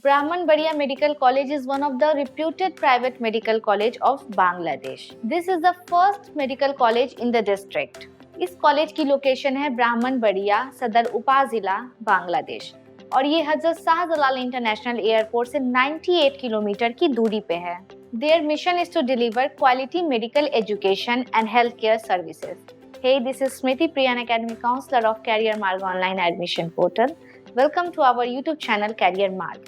Brahmanbaria Medical College is one of the reputed private medical college of Bangladesh. This is the first medical college in the district. इस college की location है ब्राह्मणबड़िया सदर उपजिला बांग्लादेश और ये हजरत Shahjalal international airport से 98 kilometre की दूरी पे है. Their mission is to deliver quality medical education and healthcare services. Hey, this is Smriti Priya, an academic counselor of Career Marg online admission portal. Welcome to our YouTube channel Career Marg.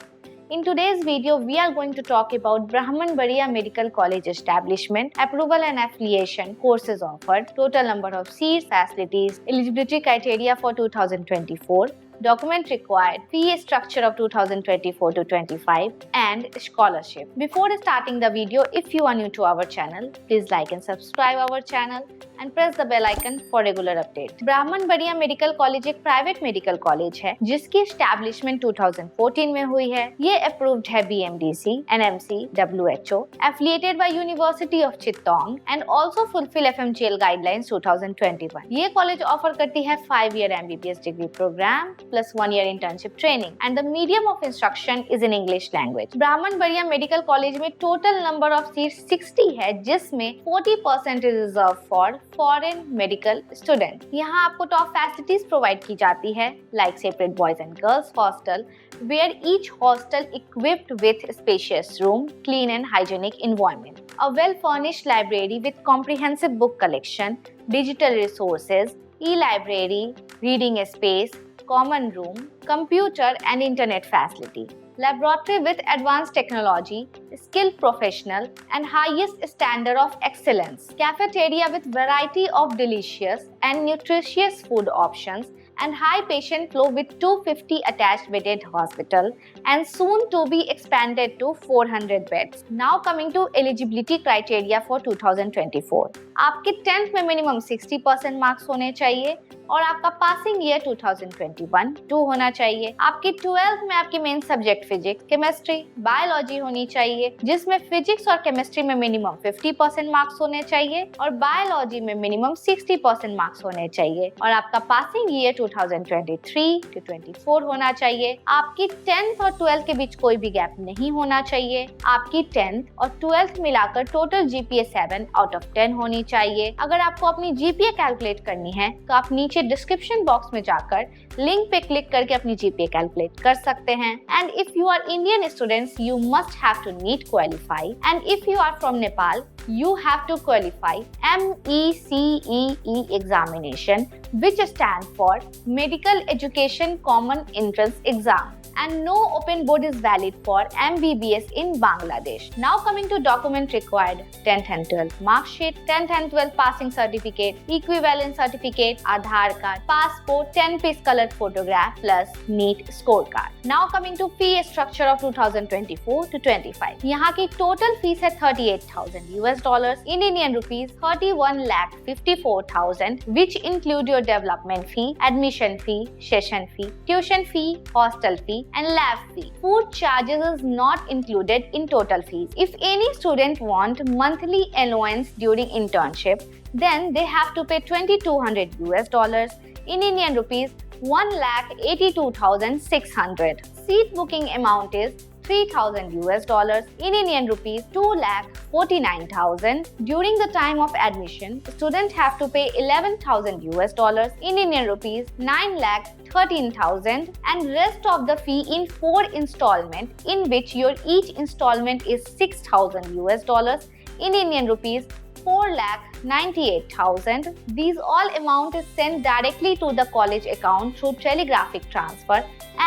In today's video, we are going to talk about Brahmanbaria Medical College establishment, approval and affiliation, courses offered, total number of seats, facilities, eligibility criteria for 2024, document required, fee structure of 2024 to 25, and scholarship. Before starting the video, if you are new to our channel, please like and subscribe our channel and press the bell icon for regular update. Brahmanbaria Medical College एक private medical college है जिसकी establishment 2014 में हुई है. ये approved है BMDC, NMC, WHO, affiliated by University of Chittagong and also fulfill FMCL guidelines 2021. ये college offer करती है 5-year MBBS degree programme plus 1-year internship training and the medium of instruction is in English language. Brahmanbaria Medical College में total number of seats 60 है जिसमें 40% is reserved for foreign medical students. यहाँ आपको top facilities provide की जाती है like separate boys and girls hostel where each hostel equipped with spacious room, clean and hygienic environment, a well-furnished library with comprehensive book collection, digital resources, e-library, reading space, common room, computer and internet facility, laboratory with advanced technology, skilled professional and highest standard of excellence, cafeteria with variety of delicious and nutritious food options, and high patient flow with 250 attached bedded hospital and soon to be expanded to 400 beds. Now coming to eligibility criteria for 2024. आपके 10th में minimum 60% marks होने चाहिए और आपका passing year 2021-2 होना चाहिए. आपकी 12th में आपकी main subject physics, chemistry, biology होनी चाहिए जिसमें फिजिक्स और केमिस्ट्री में मिनिमम 50% मार्क्स होने चाहिए और बायोलॉजी में मिनिमम 60% मार्क्स होने चाहिए और आपका पासिंग ईयर 2023-24 होना चाहिए. आपकी 10th और 12th के बीच कोई भी गैप नहीं होना चाहिए. आपकी 10th और 12th मिलाकर टोटल GPA 7 out of 10 होनी चाहिए. अगर आपको अपनी GPA कैलकुलेट करनी है तो आप नीचे डिस्क्रिप्शन बॉक्स में जाकर लिंक पे क्लिक करके अपनी GPA कैलकुलेट कर सकते हैं. And if you are Indian students you must have to NEET qualify and if you are from Nepal you have to qualify MECEE examination which stands for Medical Education Common Entrance Exam. And no open board is valid for MBBS in Bangladesh. Now coming to document required: 10th and 12th mark sheet, 10th and 12th passing certificate, equivalent certificate, Aadhaar card, passport, 10-piece colored photograph plus NEET scorecard. Now coming to fee structure of 2024 to 25. यहाँ की total fees है $38,000 in Indian rupees 31,54,000 which include your development fee, admission fee, session fee, tuition fee, hostel fee and lab fee. Food charges is not included in total fees. If any student want monthly allowance during internship, then they have to pay $2,200 in Indian rupees 1,82,600. Seat booking amount is $3,000 in Indian rupees 2,49,000. During the time of admission, students have to pay $11,000 in Indian rupees 9,13,000 and rest of the fee in 4 installments in which your each installment is $6,000 in Indian rupees 4,98,000. These all amount is sent directly to the college account through telegraphic transfer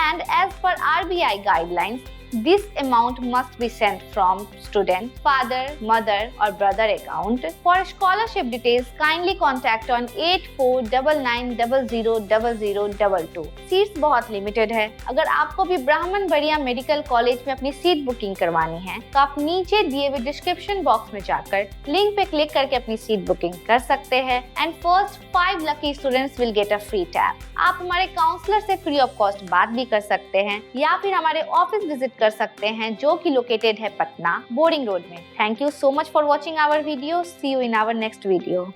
and as per RBI guidelines, this amount must be sent from student, father, mother or brother account. For scholarship details, kindly contact on 8499000022. Seats बहुत limited है. अगर आपको भी ब्राह्मणबड़िया medical college में अपनी seat booking करवानी है तो आप नीचे दिए हुए डिस्क्रिप्शन बॉक्स में जाकर लिंक पे क्लिक करके अपनी सीट बुकिंग कर सकते हैं. And first 5 lucky students will get a free tab. आप हमारे काउंसलर से फ्री ऑफ कॉस्ट बात भी कर सकते हैं या फिर हमारे ऑफिस विजिट कर सकते हैं जो कि लोकेटेड है पटना बोरिंग रोड में. Thank you so much for watching our video. See you in our next video.